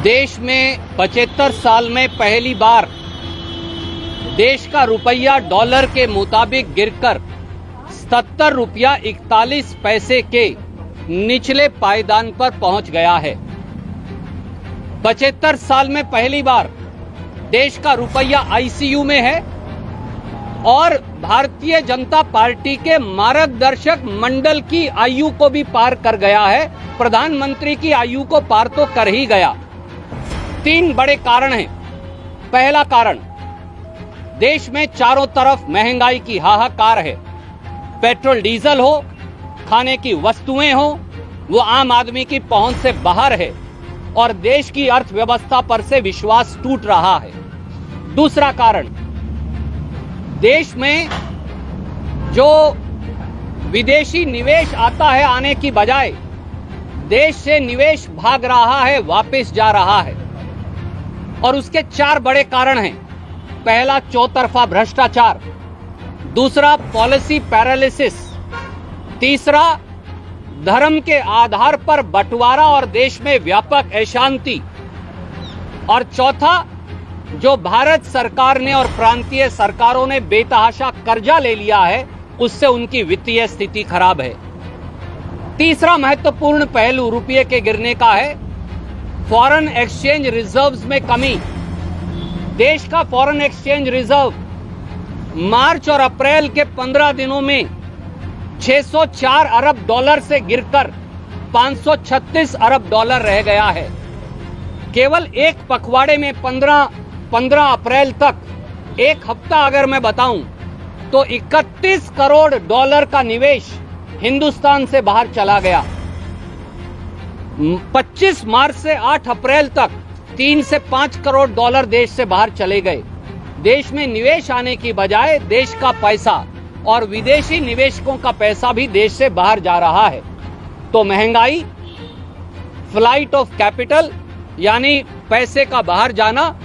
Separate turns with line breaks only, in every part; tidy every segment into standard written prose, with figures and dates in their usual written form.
देश में 75 साल में पहली बार देश का रुपया डॉलर के मुताबिक गिरकर 77 रुपया 41 पैसे के निचले पायदान पर पहुंच गया है। 75 साल में पहली बार देश का रुपया आईसीयू में है और भारतीय जनता पार्टी के मार्गदर्शक मंडल की आयु को भी पार कर गया है। प्रधानमंत्री की आयु को पार तो कर ही गया। 3 बड़े कारण हैं। पहला कारण, देश में चारों तरफ महंगाई की हाहाकार है। पेट्रोल डीजल हो, खाने की वस्तुएं हो, वो आम आदमी की पहुंच से बाहर है और देश की अर्थव्यवस्था पर से विश्वास टूट रहा है। दूसरा कारण, देश में जो विदेशी निवेश आता है आने की बजाय देश से निवेश भाग रहा है, वापस जा रहा है। और उसके 4 बड़े कारण हैं। पहला, चौतरफा भ्रष्टाचार। दूसरा, पॉलिसी पैरालिसिस। तीसरा, धर्म के आधार पर बंटवारा और देश में व्यापक अशांति। और चौथा, जो भारत सरकार ने और प्रांतीय सरकारों ने बेतहाशा कर्जा ले लिया है, उससे उनकी वित्तीय स्थिति खराब है। तीसरा महत्वपूर्ण पहलू रुपये के गिरने का है फॉरेन एक्सचेंज रिजर्व्स में कमी। देश का फॉरेन एक्सचेंज रिजर्व मार्च और अप्रैल के 15 दिनों में 604 अरब डॉलर से गिरकर 536 अरब डॉलर रह गया है। केवल एक पखवाड़े में 15 अप्रैल तक, एक हफ्ता अगर मैं बताऊं तो 31 करोड़ डॉलर का निवेश हिंदुस्तान से बाहर चला गया। 25 मार्च से 8 अप्रैल तक 3 से 5 करोड़ डॉलर देश से बाहर चले गए। देश में निवेश आने की बजाय देश का पैसा और विदेशी निवेशकों का पैसा भी देश से बाहर जा रहा है। तो महंगाई, फ्लाइट ऑफ कैपिटल यानी पैसे का बाहर जाना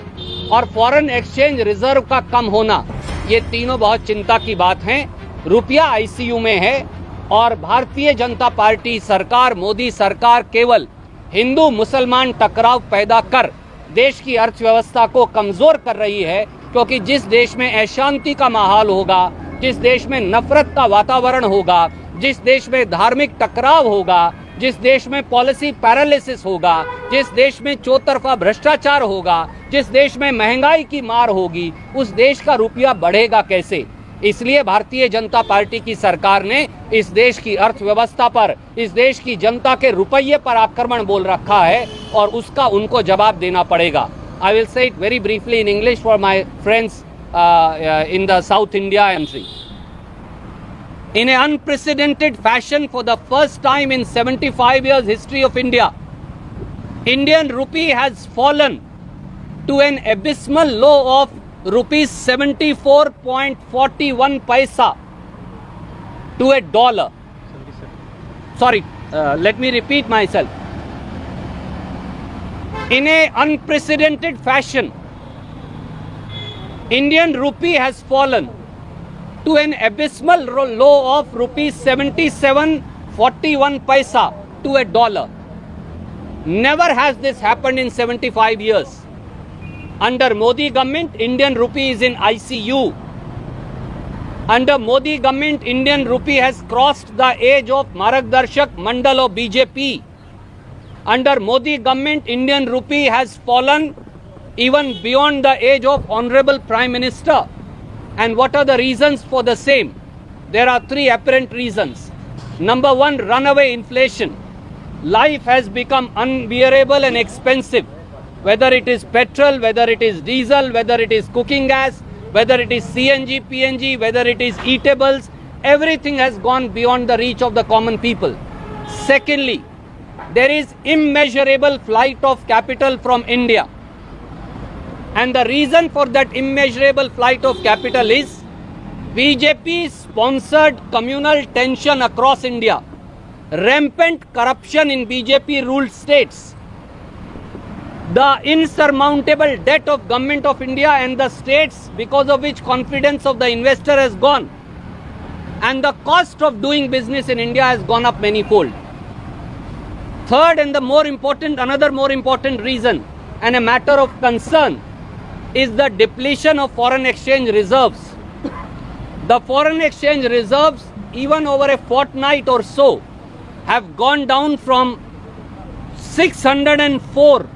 और फॉरेन एक्सचेंज रिजर्व का कम होना, ये तीनों बहुत चिंता की बात हैं। रुपया आईसीयू में है और भारतीय जनता पार्टी सरकार, मोदी सरकार केवल हिंदू मुसलमान टकराव पैदा कर देश की अर्थव्यवस्था को कमजोर कर रही है। क्योंकि जिस देश में अशांति का माहौल होगा, जिस देश में नफरत का वातावरण होगा, जिस देश में धार्मिक टकराव होगा, जिस देश में पॉलिसी पैरालिसिस होगा, जिस देश में चौतरफा भ्रष्टाचार होगा, जिस देश में महंगाई की मार होगी, उस देश का रुपया बढ़ेगा कैसे? इसलिए भारतीय जनता पार्टी की सरकार ने इस देश की अर्थव्यवस्था पर, इस देश की जनता के रुपये पर आक्रमण बोल रखा है और उसका उनको जवाब देना पड़ेगा। I will say it very briefly in English for my friends in the South India country. In an unprecedented fashion, for the first time in 75 years history of India, Indian rupee has fallen to an abysmal low of rupees 74.41 paisa to a dollar. Sorry, let me repeat myself. In an unprecedented fashion, Indian rupee has fallen to an abysmal low of rupees 77.41 paisa to a dollar. Never has this happened in 75 years. Under Modi government, Indian rupee is in ICU. Under Modi government, Indian rupee has crossed the age of Margdarshak Mandal of BJP. Under Modi government, Indian rupee has fallen even beyond the age of Honorable Prime Minister. And what are the reasons for the same? There are 3 apparent reasons. Number 1, runaway inflation. Life has become unbearable and expensive. Whether it is petrol, whether it is diesel, whether it is cooking gas, whether it is CNG, PNG, whether it is eatables, everything has gone beyond the reach of the common people. Secondly, there is immeasurable flight of capital from India. And the reason for that immeasurable flight of capital is BJP-sponsored communal tension across India, rampant corruption in BJP-ruled states, the insurmountable debt of Government of India and the states because of which confidence of the investor has gone, and the cost of doing business in India has gone up many-fold. Third and another more important reason, and a matter of concern is the depletion of foreign exchange reserves. The foreign exchange reserves, even over a fortnight or so, have gone down from 604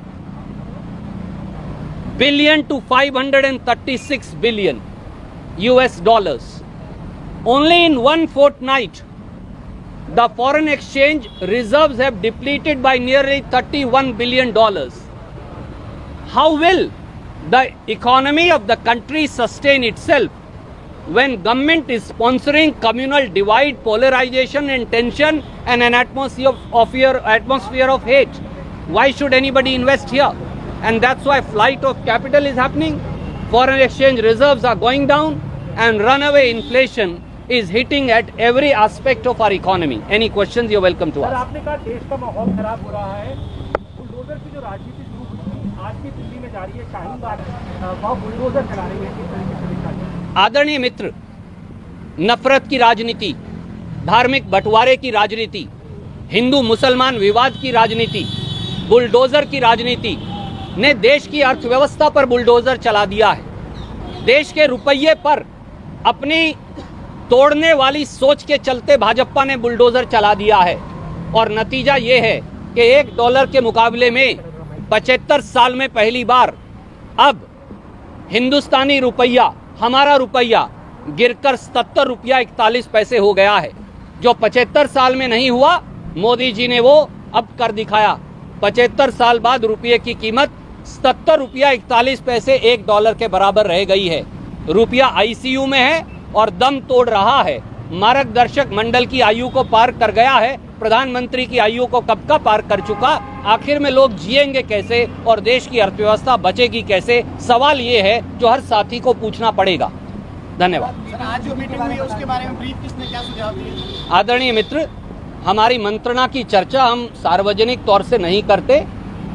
billion to 536 billion US dollars. Only in one fortnight, the foreign exchange reserves have depleted by nearly $31 billion. How will the economy of the country sustain itself when government is sponsoring communal divide, polarization and tension and an atmosphere of hate? Why should anybody invest here? And that's why flight of capital is happening. Foreign exchange reserves are going down and runaway inflation is hitting at every aspect of our economy. Any questions, you're welcome to
sir,
ask.
आपने कहा देश का माहौल खराब हो रहा है। Bulldozer की जो राजनीति शुरू हुई थी, आज भी दिल्ली में जारी है। शाहीन बाग वह बुलडोजर चला रही है, किस तरीके से देखा जाए?
आदरणीय मित्र, नफरत की राजनीति, धार्मिक बंटवारे की राजनीति, हिंदू मुसलमान विवाद की राजनीति, बुलडोजर की राजनीति ने देश की अर्थव्यवस्था पर बुलडोजर चला दिया है। देश के रुपये पर अपनी तोड़ने वाली सोच के चलते भाजपा ने बुलडोजर चला दिया है और नतीजा ये है कि $1 के मुकाबले में 75 साल में पहली बार अब हिंदुस्तानी रुपया, हमारा रुपया गिरकर 77 रुपया 41 पैसे हो गया है। जो 75 साल में नहीं हुआ, मोदी जी ने वो अब कर दिखाया। 75 साल बाद रुपये की कीमत 77 रुपया 41 पैसे $1 के बराबर रह गई है। रुपया आईसीयू में है और दम तोड़ रहा है। मार्गदर्शक मंडल की आयु को पार कर गया है। प्रधानमंत्री की आयु को कब का पार कर चुका। आखिर में लोग जिएंगे कैसे और देश की अर्थव्यवस्था बचेगी कैसे? सवाल ये है जो हर साथी को पूछना पड़ेगा। धन्यवाद।
सर, आज जो मीटिंग हुई है उसके बारे में ब्रीफ किसने क्या सुझाव दिए?
आदरणीय मित्र, हमारी मंत्रणा की चर्चा हम सार्वजनिक तौर से नहीं करते।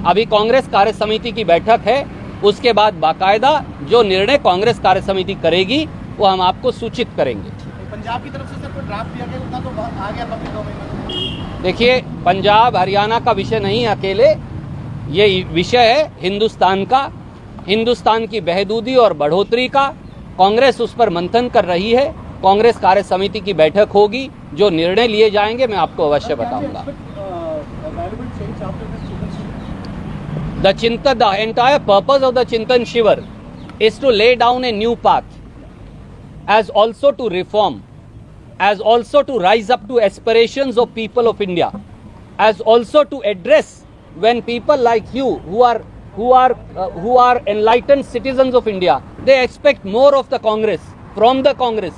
अभी कांग्रेस कार्य समिति की बैठक है, उसके बाद बाकायदा जो निर्णय कांग्रेस कार्य समिति करेगी वो हम आपको सूचित करेंगे।
पंजाब की तरफ से सर कोई ड्राफ्ट दिया गया, उतना तो आ गया पब्लिक डोमेन में।
देखिए, पंजाब हरियाणा का विषय नहीं अकेले, ये विषय है हिंदुस्तान का, हिंदुस्तान की बहदूदी और बढ़ोतरी का। कांग्रेस उस पर मंथन कर रही है। कांग्रेस कार्य समिति की बैठक होगी, जो निर्णय लिए जाएंगे मैं आपको अवश्य बताऊंगा। The entire purpose of the Chintan Shivar is to lay down a new path, as also to reform, as also to rise up to aspirations of people of India, as also to address when people like you who are enlightened citizens of India, they expect more of the Congress, from the Congress.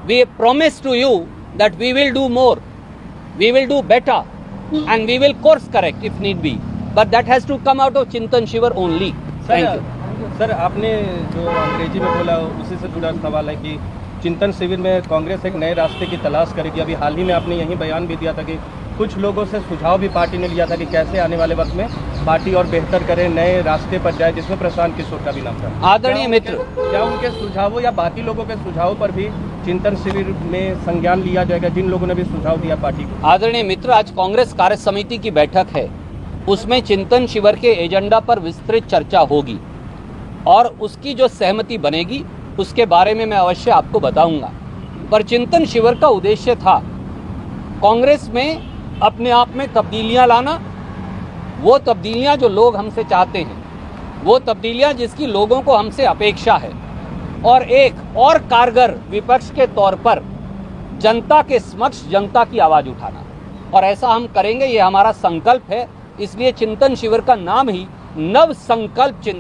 We promise to you that we will do more, we will do better, and we will course correct if need be. But that has to come out of Chintan Shivar only. Thank you.
Sir, आपने जो अंग्रेजी में बोला उसी से जुड़ा सवाल है कि चिंतन शिविर में कांग्रेस एक नए रास्ते की तलाश करेगी। अभी हाल ही में आपने यही बयान भी दिया था कि कुछ लोगों से सुझाव भी पार्टी ने लिया था कि कैसे आने वाले वक्त में पार्टी और बेहतर करे, नए रास्ते पर जाए, जिसमें प्रशांत किशोर का भी नाम था।
आदरणीय मित्र,
क्या उनके सुझावों या बाकी लोगों के सुझावों पर भी चिंतन शिविर में संज्ञान लिया जाएगा, जिन लोगों ने भी सुझाव दिया पार्टी को?
आदरणीय मित्र, आज कांग्रेस कार्य समिति की बैठक है, उसमें चिंतन शिविर के एजेंडा पर विस्तृत चर्चा होगी और उसकी जो सहमति बनेगी उसके बारे में मैं अवश्य आपको बताऊंगा। पर चिंतन शिविर का उद्देश्य था कांग्रेस में अपने आप में तब्दीलियां लाना, वो तब्दीलियां जो लोग हमसे चाहते हैं, वो तब्दीलियां जिसकी लोगों को हमसे अपेक्षा है, और एक और कारगर विपक्ष के तौर पर जनता के समक्ष जनता की आवाज उठाना। और ऐसा हम करेंगे, ये हमारा संकल्प है। इसलिए चिंतन शिविर का नाम ही नव संकल्प चिंतन